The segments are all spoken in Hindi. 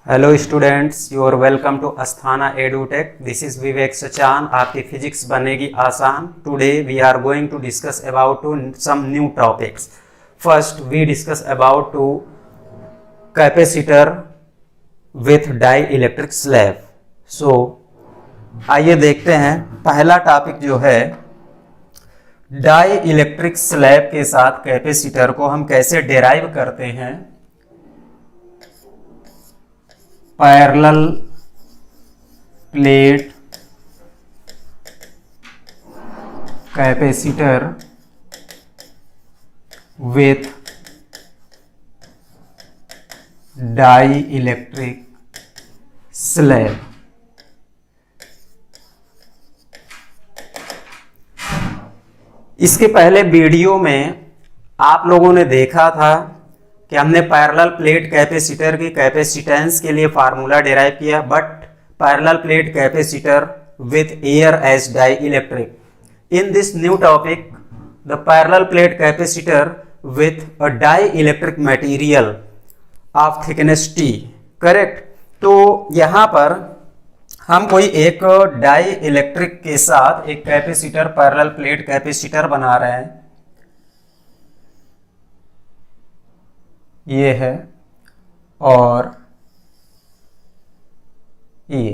Hello students, you are welcome to Asthana Edutech. This is Vivek Sachan. आपकी फिजिक्स बनेगी आसान। Today we are going to discuss about to some new topics. First we discuss about to capacitor with dielectric slab. So आइए देखते हैं पहला टॉपिक जो है डाई इलेक्ट्रिक स्लैब के साथ कैपेसिटर को हम कैसे डेराइव करते हैं। Parallel plate capacitor with dielectric slab. इसके पहले वीडियो में आप लोगों ने देखा था कि हमने पैरेलल प्लेट कैपेसिटर की कैपेसिटेंस के लिए फार्मूला डिराइव किया, but parallel plate capacitor with air as dielectric. In this new topic the parallel plate capacitor with a dielectric material of thickness T. Correct. तो यहां पर हम कोई एक डाई इलेक्ट्रिक के साथ एक कैपेसिटर पैरेलल प्लेट कैपेसिटर बना रहे हैं। ये है और ये।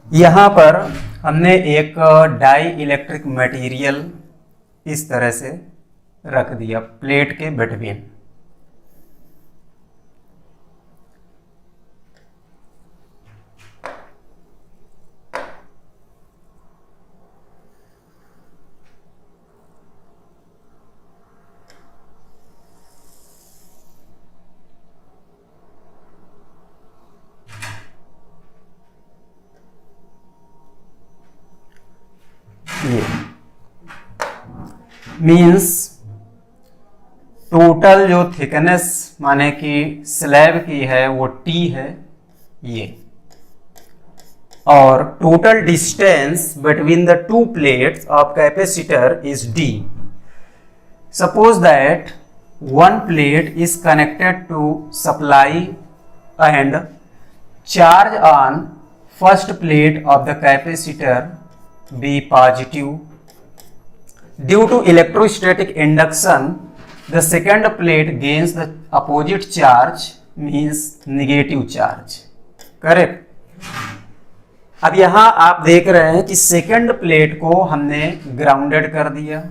यहां पर हमने एक डाई इलेक्ट्रिक मटेरियल इस तरह से रख दिया प्लेट के बिटवीन। ये मीन्स टोटल जो थिकनेस माने कि स्लैब की है वो टी है ये, और total distance between the two plates of capacitor is D. Suppose that one plate is connected to supply and charge on first plate of the capacitor be positive. Due to electrostatic induction, the second plate gains the opposite charge, means negative charge. Correct. अब यहां आप देख रहे हैं कि सेकंड प्लेट को हमने ग्राउंडेड कर दिया।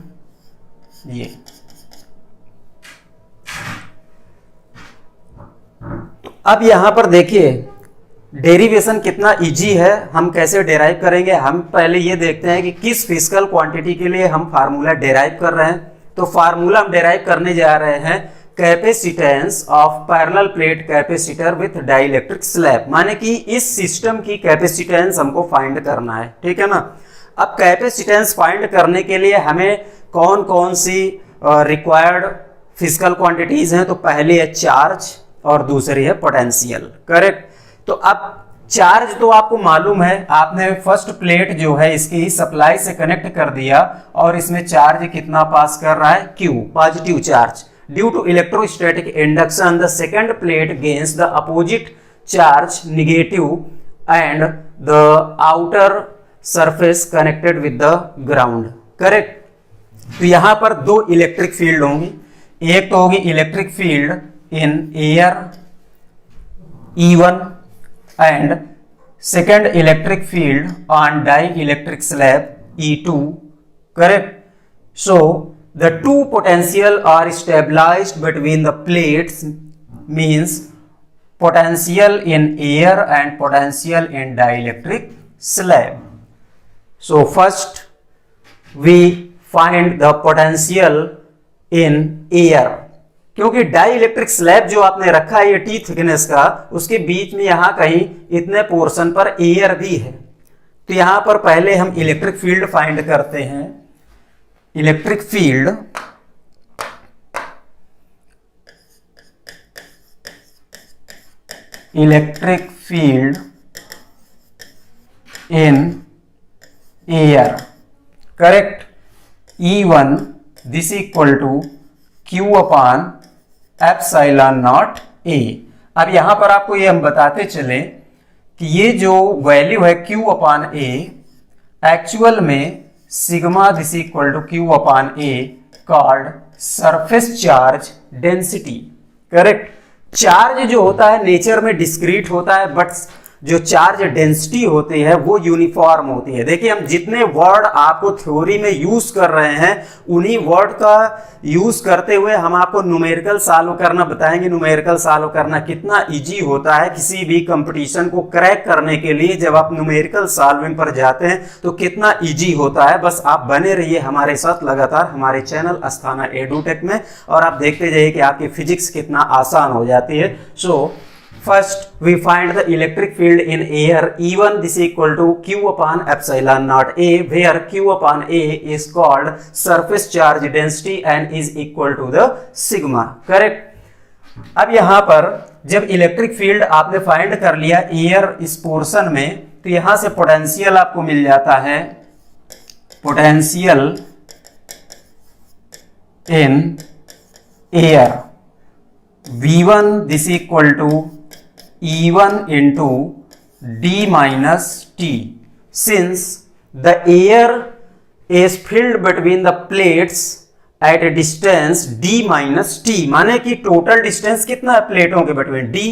ये अब यहां पर देखिए डेरिवेशन कितना इजी है। हम कैसे डेराइव करेंगे, हम पहले ये देखते हैं कि किस फिजिकल क्वांटिटी के लिए हम फार्मूला डेराइव कर रहे हैं। तो फार्मूला हम डेराइव करने जा रहे हैं capacitance of parallel plate capacitor with dielectric slab, माने कि इस सिस्टम की कैपेसिटेंस हमको फाइंड करना है। ठीक है ना। अब कैपेसिटेंस फाइंड करने के लिए हमें कौन कौन सी रिक्वायर्ड फिजिकल क्वांटिटीज हैं, तो पहली है चार्ज और दूसरी है पोटेंशियल। करेक्ट। तो अब चार्ज तो आपको मालूम है, आपने फर्स्ट प्लेट जो है इसकी सप्लाई से कनेक्ट कर दिया और इसमें चार्ज कितना पास कर रहा है, Q, positive charge. Due to electrostatic induction the second plate gains the opposite charge negative and the outer surface connected with the ground. Correct. तो यहां पर दो इलेक्ट्रिक फील्ड होंगी। एक तो होगी electric field in air E1 and second electric field on dielectric slab E2. Correct. So the two potential are stabilized between the plates, means potential in air and potential in dielectric slab. So first we find the potential in air, क्योंकि डाई इलेक्ट्रिक स्लैब जो आपने रखा है ये टी थिकनेस का, उसके बीच में यहां कहीं इतने पोर्शन पर एयर भी है। तो यहां पर पहले हम इलेक्ट्रिक फील्ड फाइंड करते हैं। Electric field in air. Correct. E1 this equal to Q upon epsilon naught A. अब यहां पर आपको ये हम बताते चले कि ये जो वैल्यू है Q अपान ए एक्चुअल में sigma this equal to Q upon A called surface charge density. Correct. Charge जो होता है नेचर में डिस्क्रीट होता है, बट जो चार्ज डेंसिटी होती है वो यूनिफॉर्म होती है। देखिए हम जितने वर्ड आपको थ्योरी में यूज कर रहे हैं उन्हीं वर्ड का यूज करते हुए हम आपको न्यूमेरिकल सॉल्व करना बताएंगे। न्यूमेरिकल सॉल्व करना कितना इजी होता है किसी भी कंपटीशन को क्रैक करने के लिए, जब आप न्यूमेरिकल सॉल्विंग पर जाते हैं तो कितना इजी होता है। बस आप बने रहिए हमारे साथ लगातार हमारे चैनल अस्थाना एडुटेक में, और आप देखते जाइए कि आपकी फिजिक्स कितना आसान हो जाती है। सो first we find the electric field in air E1 this equal to Q upon epsilon naught A, where Q upon A is called surface charge density and is equal to the sigma। Correct. अब यहां पर जब इलेक्ट्रिक फील्ड आपने फाइंड कर लिया एयर इस पोर्शन में, तो यहां से पोटेंशियल आपको मिल जाता है, potential in air V1 this equal to E1 into D minus T, since the air is filled between the plates at a distance D minus T, माने कि टोटल डिस्टेंस कितना है प्लेटों के बिटवीन D,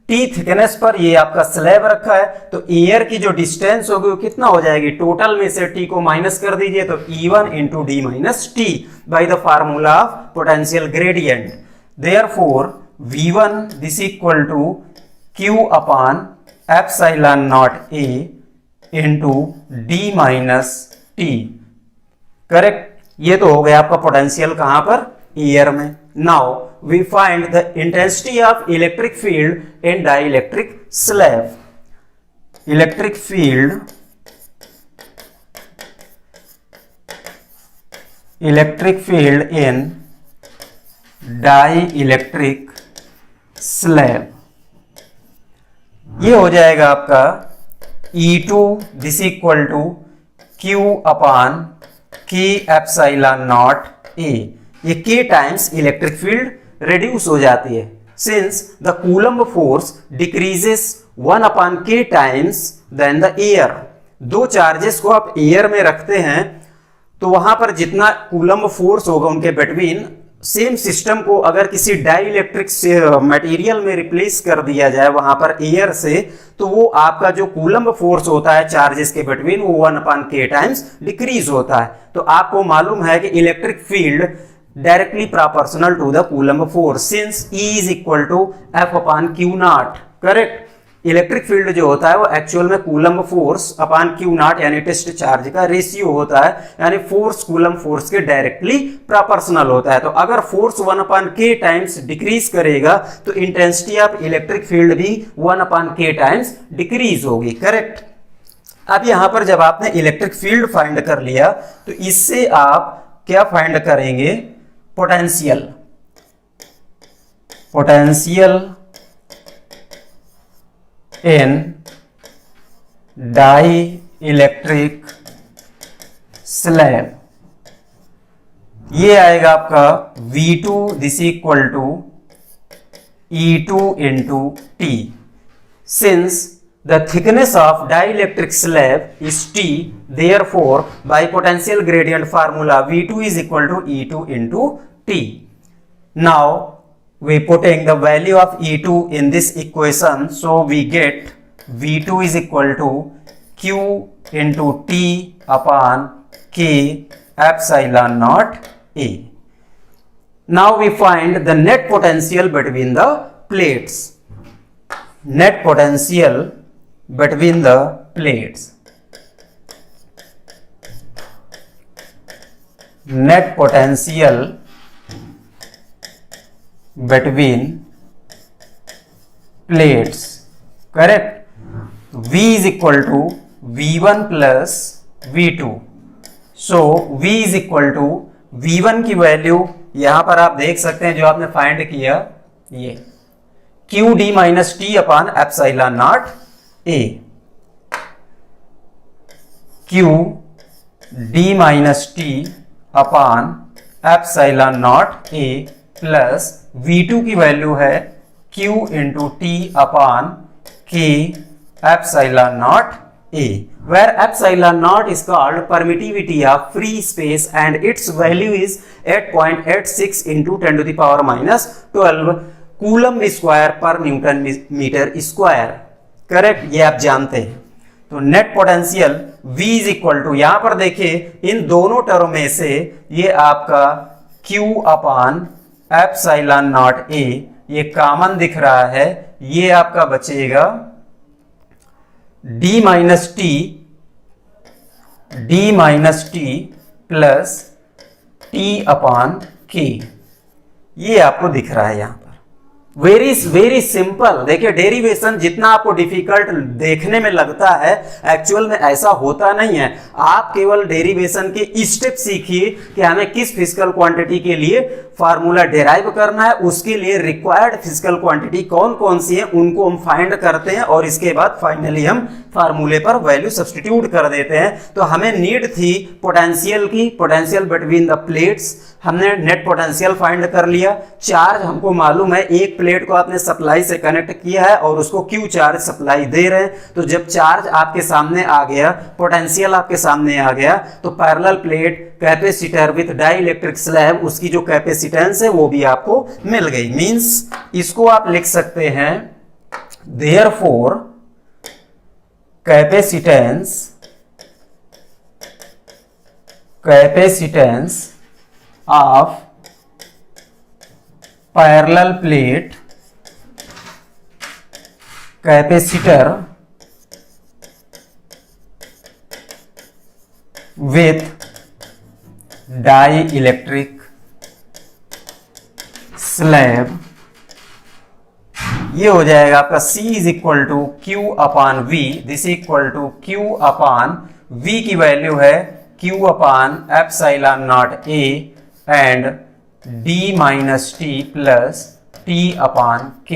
T थिकनेस पर ये आपका स्लैब रखा है, तो एयर की जो डिस्टेंस होगी वो कितना हो जाएगी, टोटल में से T को माइनस कर दीजिए तो E1 into D minus T by the formula of potential gradient। Therefore V1 this equal to Q upon epsilon naught A into D minus T। Correct. ये तो हो गया आपका पोटेंशियल कहां पर, एयर में। Now we find the intensity of electric field in dielectric slab. Electric field, electric field in dielectric slab, ये हो जाएगा आपका E2 this equal to Q upon K epsilon naught A। ये K times electric field reduce हो जाती है, since the Coulomb force decreases 1 upon K times than the air. दो चार्जेस को आप एयर में रखते हैं तो वहां पर जितना कूलम्ब फोर्स होगा उनके बिटवीन, सेम सिस्टम को अगर किसी डाइलेक्ट्रिक मटेरियल में रिप्लेस कर दिया जाए वहां पर एयर से, तो वो आपका जो कूलम्ब फोर्स होता है चार्जेस के बिटवीन वो 1 अपान K टाइम्स डिक्रीज होता है। तो आपको मालूम है कि electric field directly proportional to the Coulomb force, since E is equal to F upon Q naught. Correct. Electric field जो होता है वो एक्चुअल में Coulomb force upon Q naught यानी टेस्ट चार्ज का रेशियो होता है, यानी फोर्स कूलम्ब फोर्स के डायरेक्टली प्रोपोर्शनल होता है। तो अगर force 1 upon K times decrease करेगा तो इंटेंसिटी ऑफ इलेक्ट्रिक फील्ड भी 1 अपान K टाइम्स डिक्रीज होगी। करेक्ट। अब यहां पर जब आपने इलेक्ट्रिक फील्ड फाइंड कर लिया तो इससे आप क्या फाइंड करेंगे, potential. Potential in dielectric slab, ये आएगा आपका V2 this equal to E2 into T। Since the thickness of dielectric slab is T, therefore by potential gradient formula V2 is equal to E2 into T। Now we putting the value of E2 in this equation, so we get V2 is equal to Q into T upon K epsilon naught A। Now we find the net potential between the plates। Net potential between the plates, net potential between plates। Correct. V is equal to V1 plus V2। So V is equal to V1 की वैल्यू यहां पर आप देख सकते हैं जो आपने फाइंड किया, ये Q D minus T upon epsilon naught A। Q D minus T upon epsilon naught A plus V2 की वैल्यू है Q into T upon K epsilon naught A, where epsilon naught is called permittivity of free space and its value is 8.86 into 10 to the power minus 12 coulomb square पर न्यूटन मीटर स्क्वायर। करेक्ट, ये आप जानते हैं। तो net potential V is equal to, यहां पर देखिए इन दोनों टर्म में से ये आपका Q upon epsilon naught A ये कॉमन दिख रहा है, ये आपका बचेगा D minus T plus T upon K, ये आपको दिख रहा है यहां पर। Very simple. देखिए डेरिवेशन जितना आपको डिफिकल्ट देखने में लगता है, एक्चुअल में ऐसा होता नहीं है। आप केवल डेरिवेशन के स्टेप सीखिए कि हमें किस फिजिकल क्वांटिटी के लिए फार्मूला डेराइव करना है, उसके लिए रिक्वायर्ड फिजिकल क्वांटिटी कौन कौन सी है उनको हम फाइंड करते हैं और इसके बाद फाइनली हम फार्मूले पर वैल्यू सब्स्टिट्यूट कर देते हैं। तो हमें नीड थी पोटेंशियल की, पोटेंशियल बिटवीन द प्लेट्स। हमने नेट पोटेंशियल फाइंड कर लिया। चार्ज हमको मालूम है, एक प्लेट को आपने सप्लाई से कनेक्ट किया है और उसको क्यू चार्ज सप्लाई दे रहे हैं। तो जब चार्ज आपके सामने आ गया, पोटेंशियल आपके सामने आ गया, तो parallel plate capacitor with dielectric slab, उसकी जो कैपेसिटेंस है वो भी आपको मिल गई। मींस इसको आप लिख सकते हैं therefore capacitance of parallel plate capacitor with dielectric slab, ये हो जाएगा आपका C is equal to Q upon V, this equal to Q upon V की वैल्यू है Q upon epsilon naught A and D minus T plus T upon K।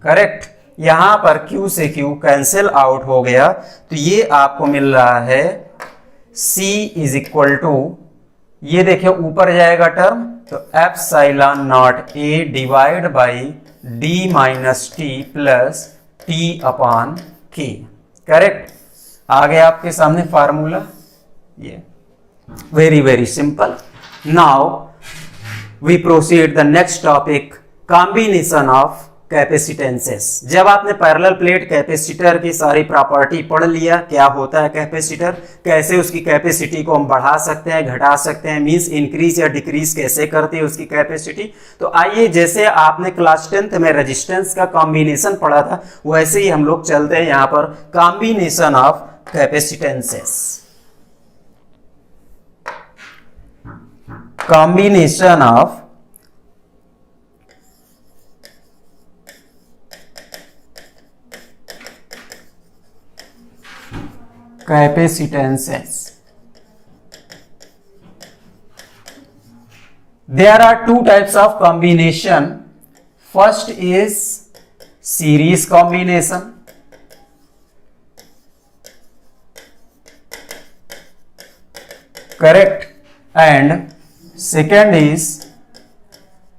Correct, यहां पर Q से Q कैंसिल आउट हो गया, तो ये आपको मिल रहा है C इज इक्वल टू, ये देखिए ऊपर जाएगा टर्म, तो epsilon naught A divide by D minus T plus T upon K। Correct, आ गया आपके सामने फार्मूला। ये very simple. Now we proceed the next topic, combination of कैपेसिटेंसेस। जब आपने पैरेलल प्लेट कैपेसिटर की सारी प्रॉपर्टी पढ़ लिया, क्या होता है कैपेसिटर, कैसे उसकी कैपेसिटी को हम बढ़ा सकते हैं, घटा सकते हैं, मींस इंक्रीज या डिक्रीज कैसे करते हैं उसकी कैपेसिटी। तो आइए, जैसे आपने क्लास 10th में रेजिस्टेंस का कॉम्बिनेशन पढ़ा था, वैसे ही हम लोग चलते हैं यहाँ पर combination of capacitances. combination of capacitances. There are two types of combination. First is series combination. Correct. And second is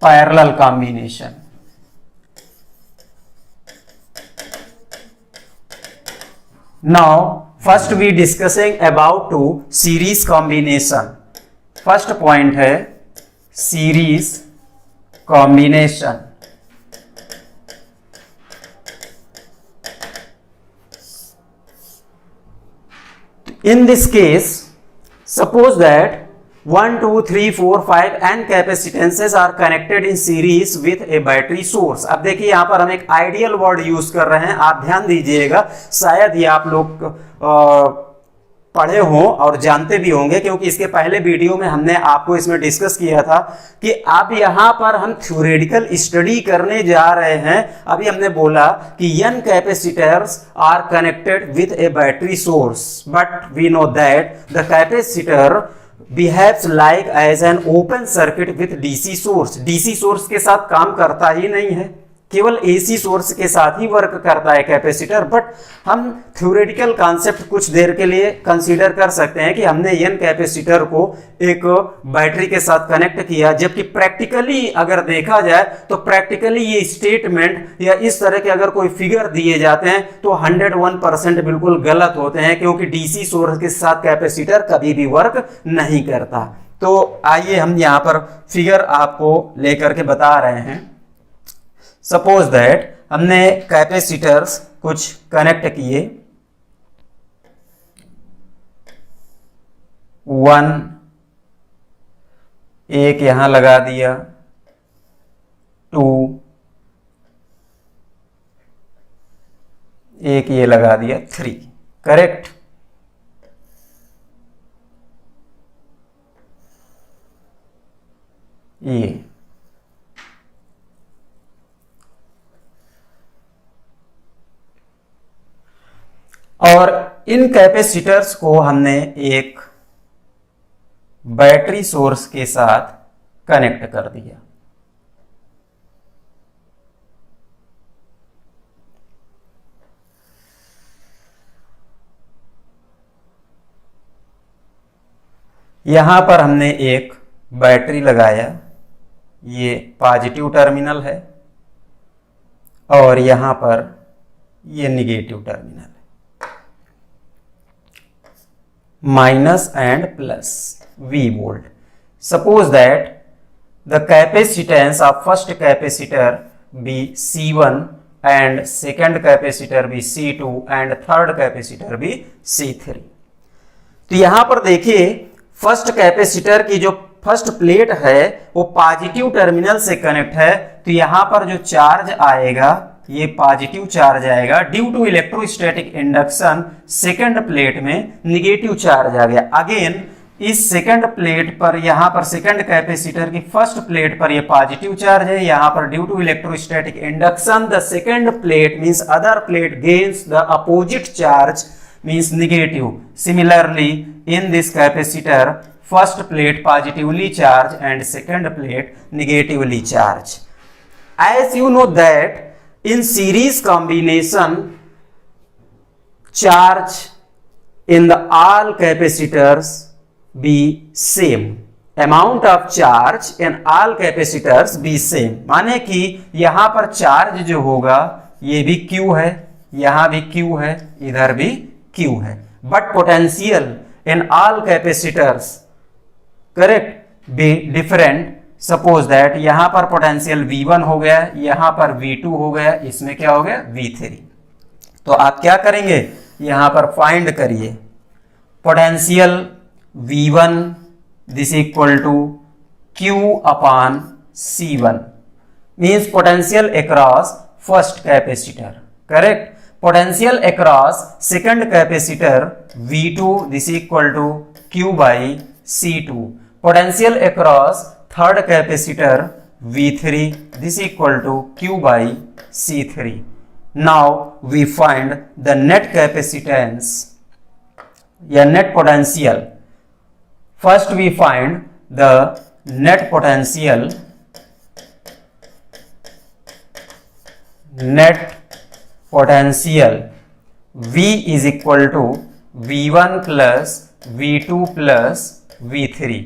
parallel combination. Now first we discussing about two series combination. First point है series combination. In this case, suppose that 1, 2, 3, 4, 5 n capacitances are connected in series with a battery source. अब देखिए यहाँ पर हम एक आइडियल वर्ड यूज कर रहे हैं, आप ध्यान दीजिएगा, शायद ये आप लोग पढ़े हों और जानते भी होंगे, क्योंकि इसके पहले वीडियो में हमने आपको इसमें डिस्कस किया था कि अब यहाँ पर हम थ्योरेटिकल स्टडी करने जा रहे हैं। अभी हमने बोला कि n capacitors are connected with a battery source, but we know that the capacitor behaves like as an open circuit with DC source. DC source के साथ काम करता ही नहीं है, केवल एसी सोर्स के साथ ही वर्क करता है कैपेसिटर। बट हम थ्योरेटिकल कॉन्सेप्ट कुछ देर के लिए कंसीडर कर सकते हैं कि हमने एन कैपेसिटर को एक बैटरी के साथ कनेक्ट किया, जबकि प्रैक्टिकली अगर देखा जाए तो प्रैक्टिकली ये स्टेटमेंट या इस तरह के अगर कोई फिगर दिए जाते हैं तो 101% बिल्कुल गलत होते हैं, क्योंकि डीसी सोर्स के साथ कैपेसिटर कभी भी वर्क नहीं करता। तो आइए हम यहां पर फिगर आपको लेकर के बता रहे हैं। सपोज दैट हमने कैपेसिटर्स कुछ कनेक्ट किए, 1 एक यहां लगा दिया, 2 एक ये लगा दिया, 3, करेक्ट। ये और इन कैपेसिटर्स को हमने एक बैटरी सोर्स के साथ कनेक्ट कर दिया। यहां पर हमने एक बैटरी लगाया, ये पॉजिटिव टर्मिनल है और यहां पर ये निगेटिव टर्मिनल है, minus and plus V volt. Suppose that the capacitance of first capacitor be C1 and second capacitor be C2 and third capacitor be C3। तो यहां पर देखिए फर्स्ट कैपेसिटर की जो फर्स्ट प्लेट है वो पॉजिटिव टर्मिनल से कनेक्ट है, तो यहां पर जो चार्ज आएगा ये पॉजिटिव चार्ज आएगा। Due to electrostatic induction second plate में निगेटिव चार्ज आ गया। अगेन इस सेकंड प्लेट पर, यहां पर सेकंड कैपेसिटर की फर्स्ट प्लेट पर ये पॉजिटिव चार्ज है, यहां पर due to electrostatic induction the second plate means other plate gains the opposite charge means negative. Similarly in this capacitor first plate positively charge and second plate negatively charge. As you know that in series combination charge in the all capacitors be same, amount of charge in all capacitors be same। माने कि यहां पर चार्ज जो होगा ये भी Q है, यहां भी Q है, इधर भी Q है, but potential in all capacitors correct be different. Suppose that यहां पर पोटेंशियल V1 हो गया, यहां पर V2 हो गया, इसमें क्या हो गया V3। तो आप क्या करेंगे, यहां पर फाइंड करिए potential V1 this equal to Q upon C1 means potential across first capacitor, correct. Potential across second capacitor V2 this equal to Q by C2। Potential across third capacitor V3 this equal to Q by C3। Now we find the net capacitance या net potential. First we find the net potential, net potential V is equal to V1 plus V2 plus V3।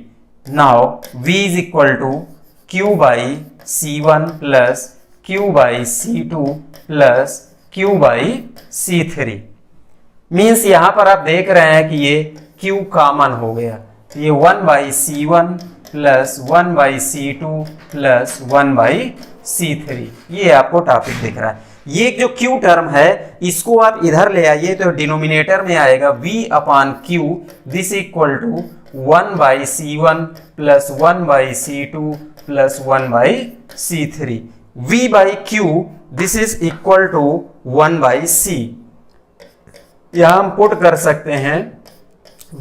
Now V is equal to Q by C1 plus Q by C2 plus Q by C3। Means यहां पर आप देख रहे हैं कि ये Q कॉमन हो गया, ये 1 by C1 plus 1 by C2 plus 1 by C3, ये आपको टॉपिक दिख रहा है। ये जो Q टर्म है इसको आप इधर ले आइए तो डिनोमिनेटर में आएगा V upon Q this equal to 1 by C1 plus 1 by C2 plus 1 by C3। V by Q this is equal to 1 by C। यहां हम पुट कर सकते हैं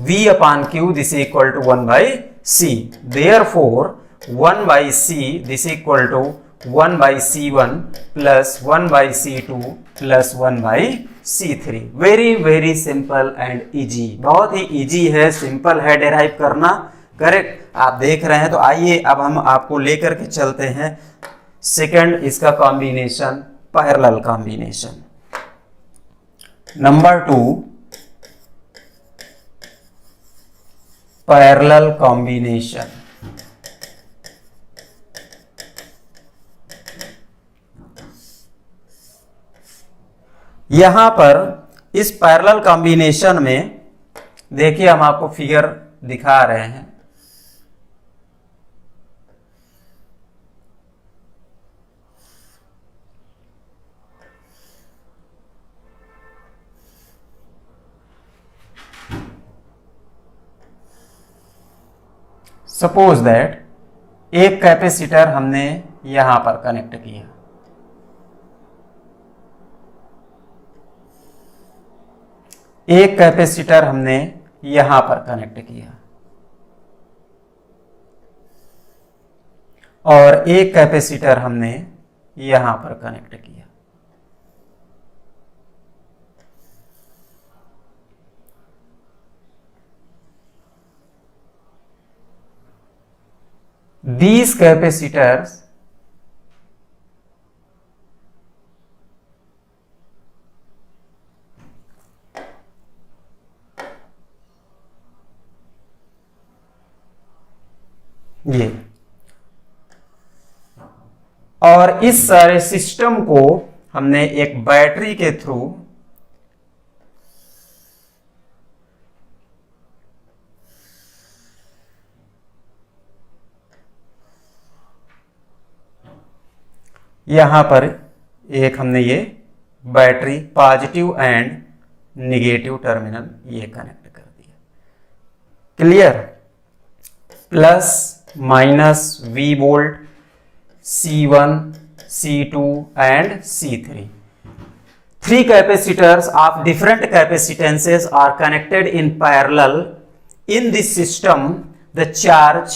V upon Q this equal to 1 by C। Therefore 1 by C this equal to 1 by C1 plus 1 by C2 plus 1 by C3। Very simple and easy, बहुत ही इजी है, सिंपल है डेराइव करना, करेक्ट। आप देख रहे हैं तो आइए अब हम आपको लेकर के चलते हैं सेकंड इसका combination parallel combination. Number 2 parallel combination. यहां पर इस पैरेलल कॉम्बिनेशन में देखिए, हम आपको फिगर दिखा रहे हैं। सपोज दैट एक कैपेसिटर हमने यहां पर कनेक्ट किया, एक कैपेसिटर हमने यहां पर कनेक्ट किया और एक कैपेसिटर हमने यहां पर कनेक्ट किया। These capacitors ये, और इस सारे सिस्टम को हमने एक बैटरी के थ्रू यहां पर एक हमने ये battery positive and negative terminal ये कनेक्ट कर दिया। Clear? Plus minus V volt C1, C2 and C3. Three capacitors of different capacitances are connected in parallel. In this system, the charge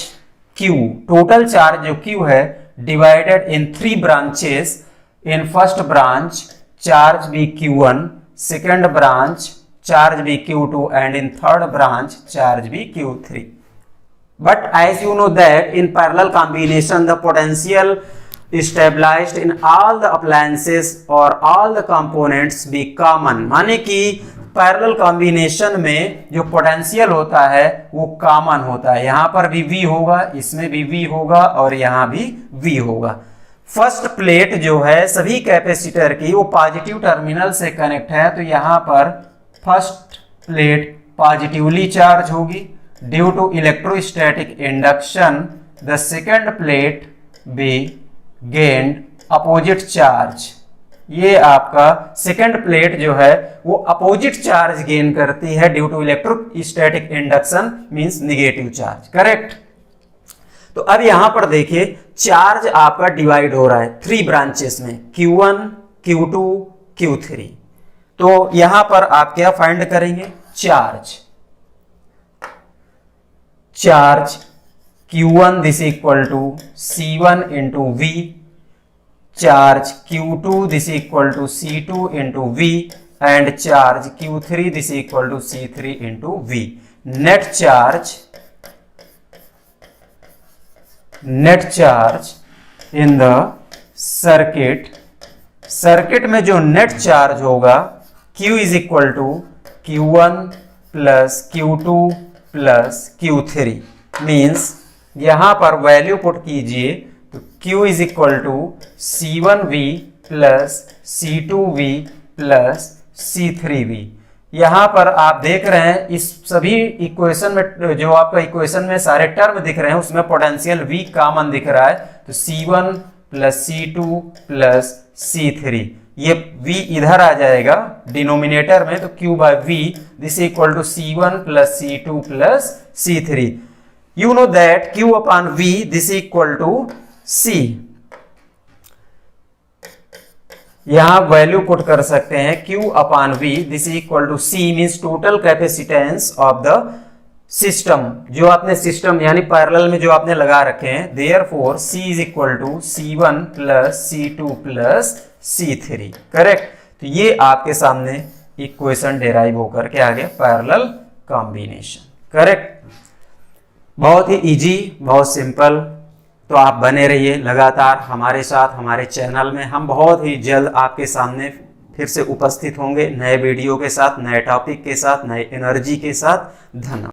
Q, total charge जो Q है, divided in 3 branches. In first branch, charge be Q1, second branch, charge be Q2, and in third branch, charge be Q3. But as you know that in parallel combination, the potential stabilized in all the appliances or all the components be common. माने कि पैरेलल कॉम्बिनेशन में जो पोटेंशियल होता है वो कॉमन होता है। यहां पर भी V होगा, इसमें भी V होगा और यहां भी V होगा। फर्स्ट प्लेट जो है सभी कैपेसिटर की वो पॉजिटिव टर्मिनल से कनेक्ट है, तो यहां पर फर्स्ट प्लेट पॉजिटिवली चार्ज होगी due to electrostatic induction. The second plate be gained opposite charge. ये आपका सेकेंड प्लेट जो है वो अपोजिट चार्ज गेन करती है due to electrostatic induction, means negative charge. Correct? तो अब यहां पर देखिए चार्ज आपका डिवाइड हो रहा है 3 ब्रांचेस में, Q1, Q2, Q3। तो यहां पर आप क्या फाइंड करेंगे? Charge Q1 this equal to C1 into V, charge Q2 this equal to C2 into V, and charge Q3 this equal to C3 into V। Net charge in the circuit में जो नेट चार्ज होगा Q is equal to Q1 plus Q2 plus Q3, means यहां पर वैल्यू पुट कीजिए तो Q is equal to C1V plus C2V plus C3V। यहां पर आप देख रहे हैं इस सभी इक्वेशन में जो आपका इक्वेशन में सारे टर्म दिख रहे हैं उसमें पोटेंशियल V कॉमन दिख रहा है, तो C1 plus C2 plus C3, ये V इधर आ जाएगा डिनोमिनेटर में, तो Q by V this equal to C1 plus C2 plus C3। You know that Q upon V this equal to C। यहां वैल्यू पुट कर सकते हैं Q upon V this equal to C means total capacitance of the system, जो आपने सिस्टम यानी पैरेलल में जो आपने लगा रखे हैं। Therefore C is equal to C1 plus C2 plus C3। Correct? तो ये आपके सामने इक्वेशन डेराइव होकर के आ गया पैरेलल कॉम्बिनेशन। करेक्ट? बहुत ही इजी, बहुत सिंपल। तो आप बने रहिए लगातार हमारे साथ, हमारे चैनल में। हम बहुत ही जल्द आपके सामने फिर से उपस्थित होंगे नए वीडियो के साथ, नए टॉपिक के साथ, नए एनर्जी के साथ। धन्यवाद।